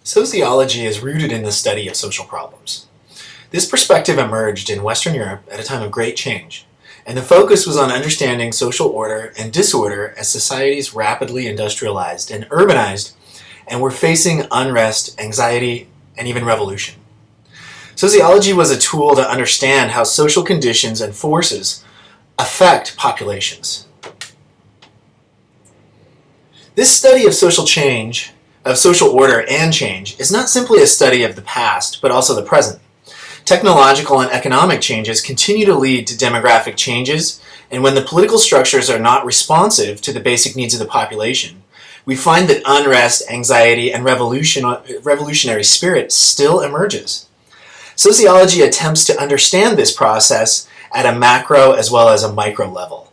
Sociology is rooted in the study of social problems. This perspective emerged in Western Europe at a time of great change, and the focus was on understanding social order and disorder as societies rapidly industrialized and urbanized and were facing unrest, anxiety, and even revolution. Sociology was a tool to understand how social conditions and forces affect populations. This study of social change, of social order and change, is not simply a study of the past, but also the present. Technological and economic changes continue to lead to demographic changes, and when the political structures are not responsive to the basic needs of the population, we find that unrest, anxiety, and revolutionary spirit still emerges. Sociology attempts to understand this process at a macro as well as a micro level.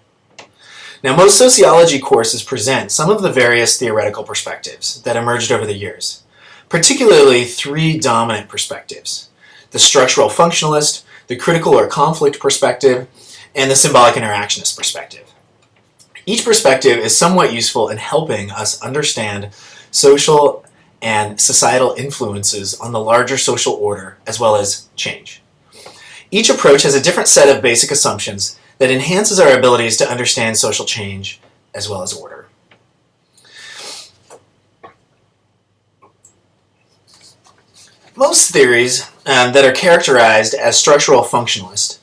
Now, most sociology courses present some of the various theoretical perspectives that emerged over the years, particularly three dominant perspectives: the structural functionalist, the critical or conflict perspective, and the symbolic interactionist perspective. Each perspective is somewhat useful in helping us understand social and societal influences on the larger social order as well as change. Each approach has a different set of basic assumptions that enhances our abilities to understand social change as well as order. Most theories that are characterized as structural functionalist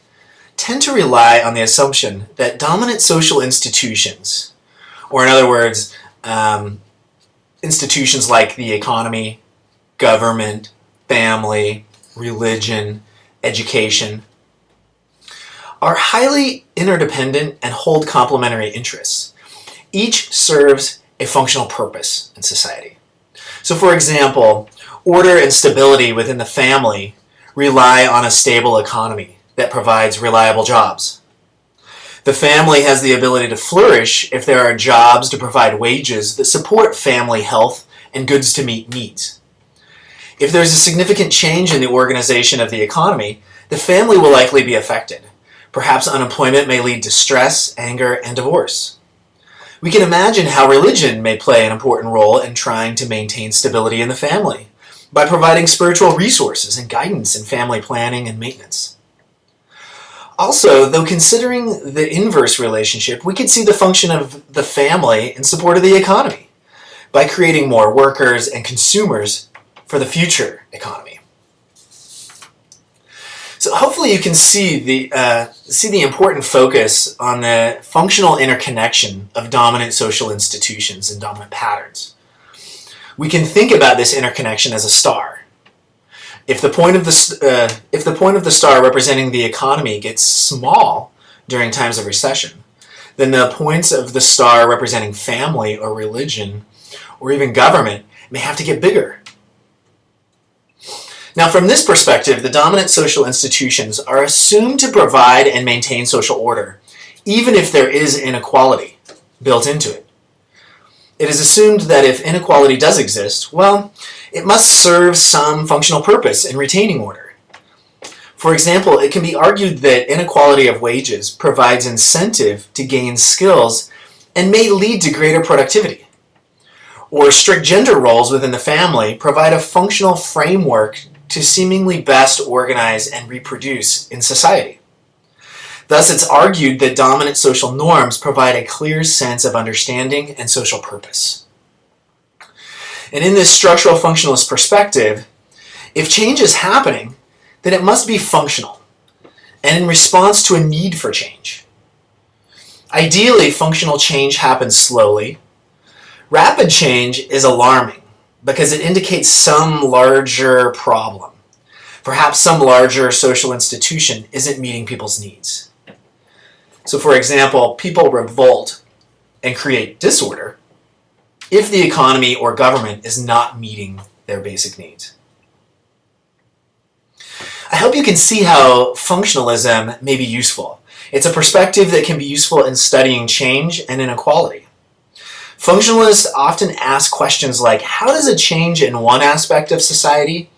tend to rely on the assumption that dominant social institutions, or in other words, institutions like the economy, government, family, religion, education, are highly interdependent and hold complementary interests. Each serves a functional purpose in society. So, for example, order and stability within the family rely on a stable economy that provides reliable jobs. The family has the ability to flourish if there are jobs to provide wages that support family health and goods to meet needs. If there's a significant change in the organization of the economy, the family will likely be affected. Perhaps unemployment may lead to stress, anger, and divorce. We can imagine how religion may play an important role in trying to maintain stability in the family by providing spiritual resources and guidance in family planning and maintenance. Also, though considering the inverse relationship, we could see the function of the family in support of the economy by creating more workers and consumers for the future economy. So hopefully you can see the important focus on the functional interconnection of dominant social institutions and dominant patterns. We can think about this interconnection as a star. If the point of the star representing the economy gets small during times of recession, then the points of the star representing family or religion or even government may have to get bigger. Now, from this perspective, the dominant social institutions are assumed to provide and maintain social order, even if there is inequality built into it. It is assumed that if inequality does exist, well, it must serve some functional purpose in retaining order. For example, it can be argued that inequality of wages provides incentive to gain skills and may lead to greater productivity. Or strict gender roles within the family provide a functional framework to seemingly best organize and reproduce in society. Thus, it's argued that dominant social norms provide a clear sense of understanding and social purpose. And in this structural functionalist perspective, if change is happening, then it must be functional and in response to a need for change. Ideally, functional change happens slowly. Rapid change is alarming because it indicates some larger problem. Perhaps some larger social institution isn't meeting people's needs. So, for example, people revolt and create disorder if the economy or government is not meeting their basic needs. I hope you can see how functionalism may be useful. It's a perspective that can be useful in studying change and inequality. Functionalists often ask questions like, how does a change in one aspect of society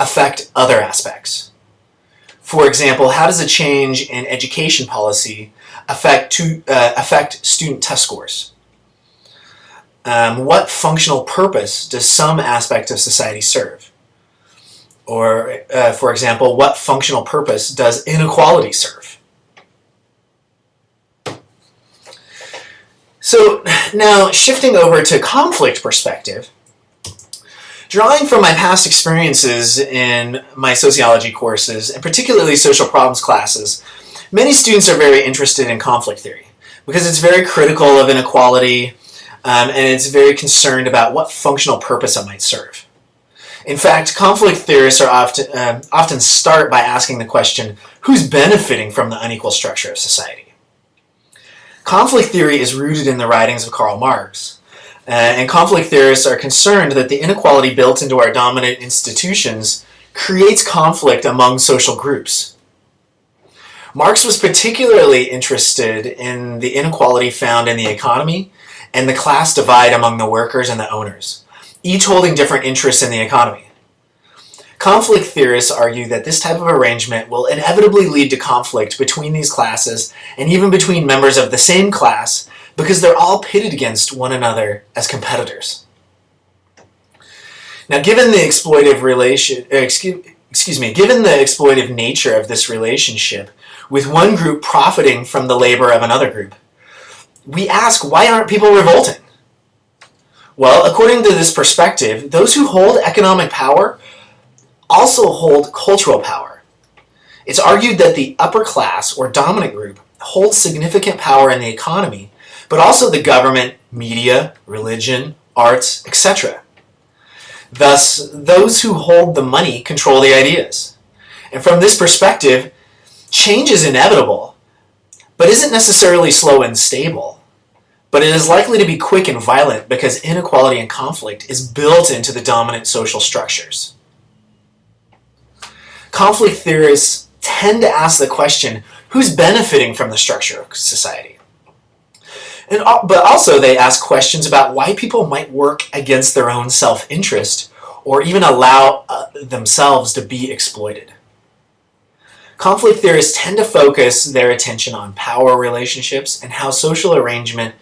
affect other aspects? For example, how does a change in education policy affect student test scores? what functional purpose does some aspect of society serve? Or, for example, what functional purpose does inequality serve? So now, shifting over to conflict perspective, drawing from my past experiences in my sociology courses, and particularly social problems classes, many students are very interested in conflict theory because it's very critical of inequality and it's very concerned about what functional purpose it might serve. In fact, conflict theorists are often start by asking the question, who's benefiting from the unequal structure of society? Conflict theory is rooted in the writings of Karl Marx, and conflict theorists are concerned that the inequality built into our dominant institutions creates conflict among social groups. Marx was particularly interested in the inequality found in the economy and the class divide among the workers and the owners, each holding different interests in the economy. Conflict theorists argue that this type of arrangement will inevitably lead to conflict between these classes and even between members of the same class because they're all pitted against one another as competitors. Now, given the exploitive given the exploitive nature of this relationship, with one group profiting from the labor of another group, we ask, why aren't people revolting? Well, according to this perspective, those who hold economic power also hold cultural power. It's argued that the upper class or dominant group holds significant power in the economy, but also the government, media, religion, arts, etc. Thus, those who hold the money control the ideas. And from this perspective, change is inevitable, but isn't necessarily slow and stable. But it is likely to be quick and violent because inequality and conflict is built into the dominant social structures. Conflict theorists tend to ask the question, who's benefiting from the structure of society? But also they ask questions about why people might work against their own self-interest or even allow themselves to be exploited. Conflict theorists tend to focus their attention on power relationships and how social arrangement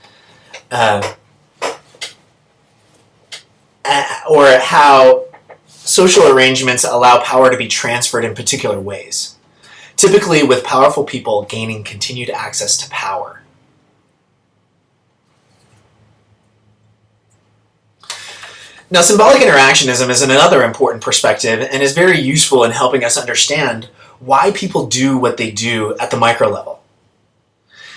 or how social arrangements allow power to be transferred in particular ways, typically with powerful people gaining continued access to power. Now, symbolic interactionism is another important perspective and is very useful in helping us understand why people do what they do at the micro level.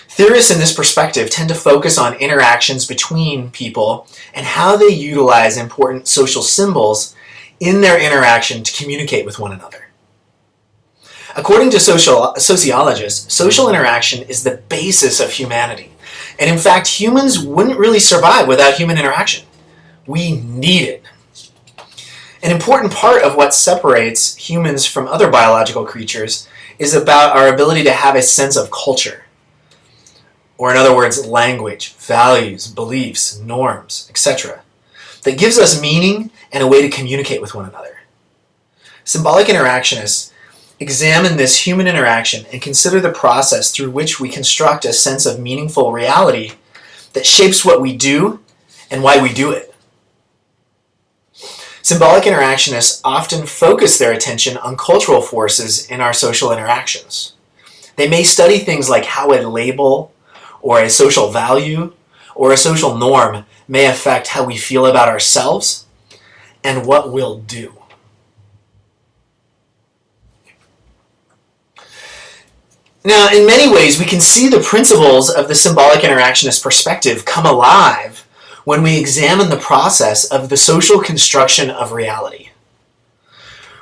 Theorists in this perspective tend to focus on interactions between people and how they utilize important social symbols in their interaction to communicate with one another. According to sociologists, social interaction is the basis of humanity. And in fact, humans wouldn't really survive without human interaction. We need it. An important part of what separates humans from other biological creatures is about our ability to have a sense of culture. Or in other words, language, values, beliefs, norms, etc. that gives us meaning and a way to communicate with one another. Symbolic interactionists examine this human interaction and consider the process through which we construct a sense of meaningful reality that shapes what we do and why we do it. Symbolic interactionists often focus their attention on cultural forces in our social interactions. They may study things like how a label or a social value or a social norm may affect how we feel about ourselves and what we'll do. Now, in many ways, we can see the principles of the symbolic interactionist perspective come alive when we examine the process of the social construction of reality.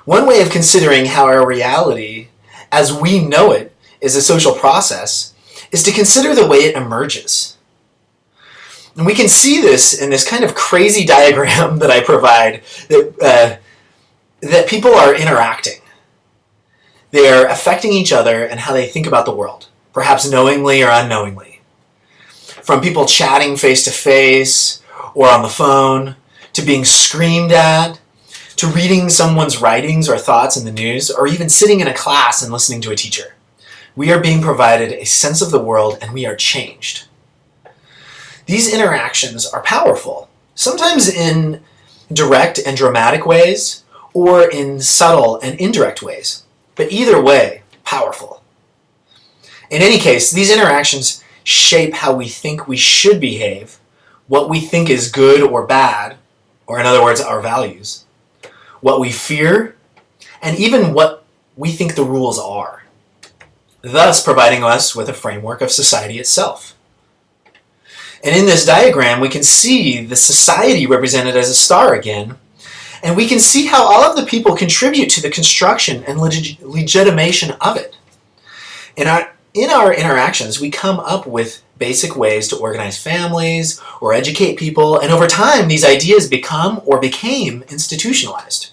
One way of considering how our reality, as we know it, is a social process is to consider the way it emerges. And we can see this in this kind of crazy diagram that I provide that people are interacting. They are affecting each other and how they think about the world, perhaps knowingly or unknowingly. From people chatting face to face or on the phone, to being screamed at, to reading someone's writings or thoughts in the news, or even sitting in a class and listening to a teacher. We are being provided a sense of the world and we are changed. These interactions are powerful sometimes in direct and dramatic ways, or in subtle and indirect ways. But either way, powerful. In any case, these interactions shape how we think we should behave, what we think is good or bad, or in other words, our values, what we fear, and even what we think the rules are, thus providing us with a framework of society itself. And in this diagram, we can see the society represented as a star again, and we can see how all of the people contribute to the construction and legitimation of it. In our interactions, we come up with basic ways to organize families or educate people, and over time, these ideas become or became institutionalized.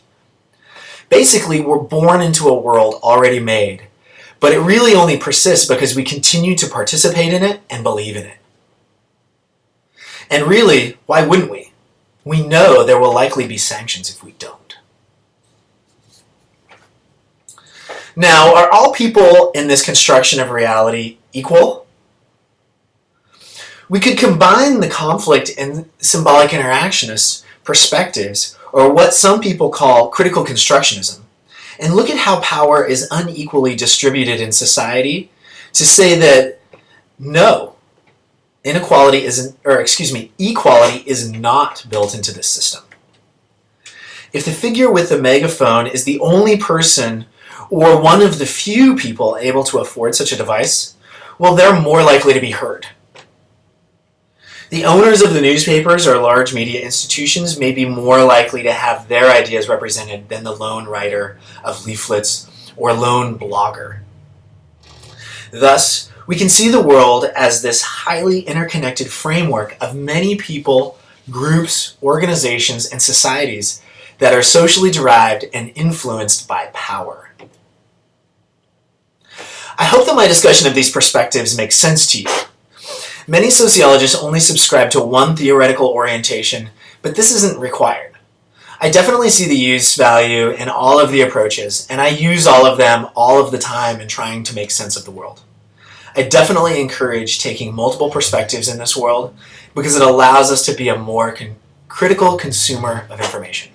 Basically, we're born into a world already made, but it really only persists because we continue to participate in it and believe in it. And really, why wouldn't we? We know there will likely be sanctions if we don't. Now, are all people in this construction of reality equal? We could combine the conflict and symbolic interactionist perspectives, or what some people call critical constructionism, and look at how power is unequally distributed in society to say that no, equality is not built into this system. If the figure with the megaphone is the only person or one of the few people able to afford such a device, well, they're more likely to be heard. The owners of the newspapers or large media institutions may be more likely to have their ideas represented than the lone writer of leaflets or lone blogger. Thus, we can see the world as this highly interconnected framework of many people, groups, organizations, and societies that are socially derived and influenced by power. I hope that my discussion of these perspectives makes sense to you. Many sociologists only subscribe to one theoretical orientation, but this isn't required. I definitely see the use value in all of the approaches, and I use all of them all of the time in trying to make sense of the world. I definitely encourage taking multiple perspectives in this world because it allows us to be a more critical consumer of information.